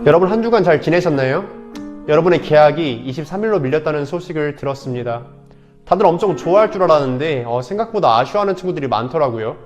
여러분 한 주간 잘 지내셨나요? 여러분의 계약이 23일로 밀렸다는 소식을 들었습니다. 다들 엄청 좋아할 줄 알았는데 생각보다 아쉬워하는 친구들이 많더라고요.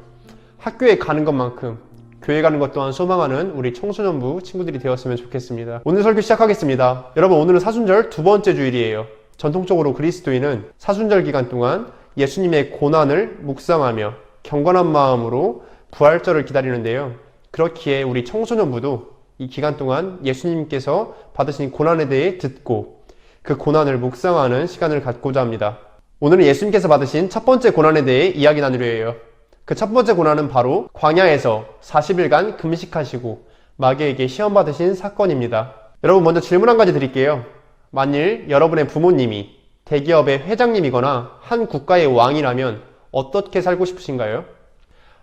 학교에 가는 것만큼 교회 가는 것 또한 소망하는 우리 청소년부 친구들이 되었으면 좋겠습니다. 오늘 설교 시작하겠습니다. 여러분, 오늘은 사순절 두 번째 주일이에요. 전통적으로 그리스도인은 사순절 기간 동안 예수님의 고난을 묵상하며 경건한 마음으로 부활절을 기다리는데요. 그렇기에 우리 청소년부도 이 기간 동안 예수님께서 받으신 고난에 대해 듣고 그 고난을 묵상하는 시간을 갖고자 합니다. 오늘은 예수님께서 받으신 첫 번째 고난에 대해 이야기 나누려 해요. 그 첫 번째 고난은 바로 광야에서 40일간 금식하시고 마귀에게 시험 받으신 사건입니다. 여러분, 먼저 질문 한 가지 드릴게요. 만일 여러분의 부모님이 대기업의 회장님이거나 한 국가의 왕이라면 어떻게 살고 싶으신가요?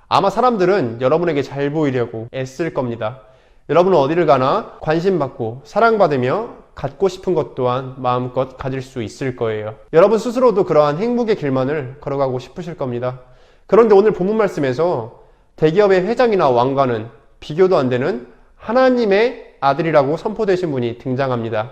아마 사람들은 여러분에게 잘 보이려고 애쓸 겁니다. 여러분은 어디를 가나 관심받고 사랑받으며 갖고 싶은 것 또한 마음껏 가질 수 있을 거예요. 여러분 스스로도 그러한 행복의 길만을 걸어가고 싶으실 겁니다. 그런데 오늘 본문 말씀에서 대기업의 회장이나 왕과는 비교도 안 되는 하나님의 아들이라고 선포되신 분이 등장합니다.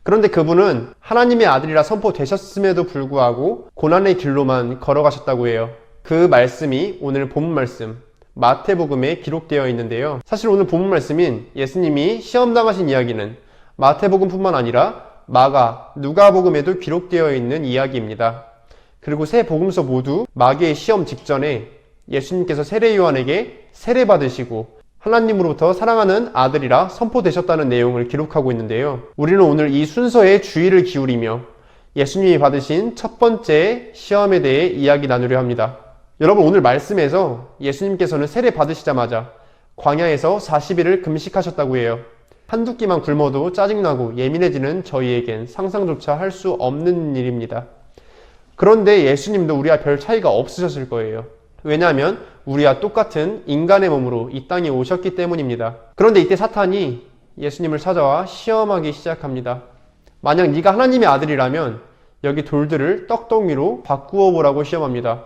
그런데 그분은 하나님의 아들이라 선포되셨음에도 불구하고 고난의 길로만 걸어가셨다고 해요. 그 말씀이 오늘 본문 말씀 마태복음에 기록되어 있는데요. 사실 오늘 본문 말씀인 예수님이 시험당하신 이야기는 마태복음뿐만 아니라 마가, 누가복음에도 기록되어 있는 이야기입니다. 그리고 세 복음서 모두 마귀의 시험 직전에 예수님께서 세례 요한에게 세례받으시고 하나님으로부터 사랑하는 아들이라 선포되셨다는 내용을 기록하고 있는데요. 우리는 오늘 이 순서에 주의를 기울이며 예수님이 받으신 첫 번째 시험에 대해 이야기 나누려 합니다. 여러분, 오늘 말씀에서 예수님께서는 세례 받으시자마자 광야에서 40일을 금식하셨다고 해요. 한두 끼만 굶어도 짜증나고 예민해지는 저희에겐 상상조차 할 수 없는 일입니다. 그런데 예수님도 우리와 별 차이가 없으셨을 거예요. 왜냐하면 우리와 똑같은 인간의 몸으로 이 땅에 오셨기 때문입니다. 그런데 이때 사탄이 예수님을 찾아와 시험하기 시작합니다. 만약 네가 하나님의 아들이라면 여기 돌들을 떡덩이로 바꾸어 보라고 시험합니다.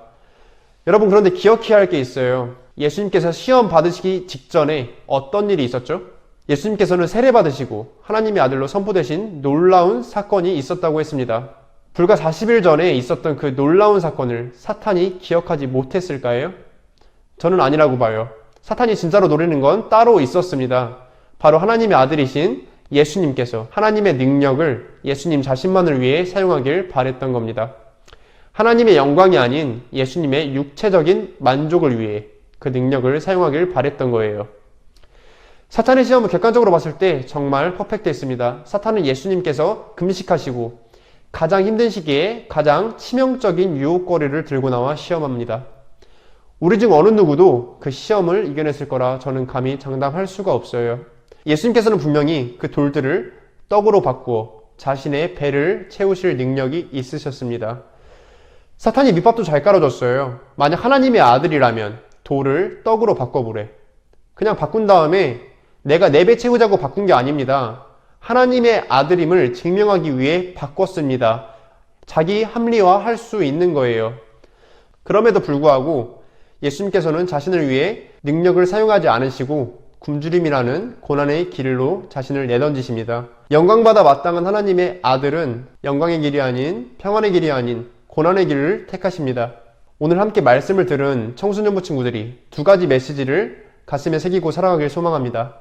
여러분, 그런데 기억해야 할 게 있어요. 예수님께서 시험 받으시기 직전에 어떤 일이 있었죠? 예수님께서는 세례 받으시고 하나님의 아들로 선포되신 놀라운 사건이 있었다고 했습니다. 불과 40일 전에 있었던 그 놀라운 사건을 사탄이 기억하지 못했을까요? 저는 아니라고 봐요. 사탄이 진짜로 노리는 건 따로 있었습니다. 바로 하나님의 아들이신 예수님께서 하나님의 능력을 예수님 자신만을 위해 사용하길 바랬던 겁니다. 하나님의 영광이 아닌 예수님의 육체적인 만족을 위해 그 능력을 사용하길 바랬던 거예요. 사탄의 시험을 객관적으로 봤을 때 정말 퍼펙트했습니다. 사탄은 예수님께서 금식하시고 가장 힘든 시기에 가장 치명적인 유혹거리를 들고 나와 시험합니다. 우리 중 어느 누구도 그 시험을 이겨냈을 거라 저는 감히 장담할 수가 없어요. 예수님께서는 분명히 그 돌들을 떡으로 바꾸어 자신의 배를 채우실 능력이 있으셨습니다. 사탄이 밑밥도 잘 깔아줬어요. 만약 하나님의 아들이라면 돌을 떡으로 바꿔보래. 그냥 바꾼 다음에 내가 내 배 채우자고 바꾼 게 아닙니다. 하나님의 아들임을 증명하기 위해 바꿨습니다. 자기 합리화할 수 있는 거예요. 그럼에도 불구하고 예수님께서는 자신을 위해 능력을 사용하지 않으시고 굶주림이라는 고난의 길로 자신을 내던지십니다. 영광받아 마땅한 하나님의 아들은 영광의 길이 아닌 평안의 길이 아닌 고난의 길을 택하십니다. 오늘 함께 말씀을 들은 청소년부 친구들이 두 가지 메시지를 가슴에 새기고 살아가길 소망합니다.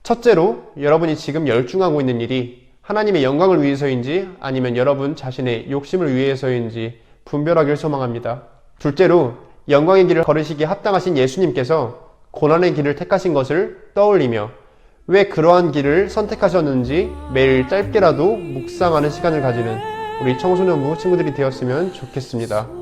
첫째로, 여러분이 지금 열중하고 있는 일이 하나님의 영광을 위해서인지 아니면 여러분 자신의 욕심을 위해서인지 분별하길 소망합니다. 둘째로, 영광의 길을 걸으시기에 합당하신 예수님께서 고난의 길을 택하신 것을 떠올리며 왜 그러한 길을 선택하셨는지 매일 짧게라도 묵상하는 시간을 가지는 우리 청소년부 친구들이 되었으면 좋겠습니다.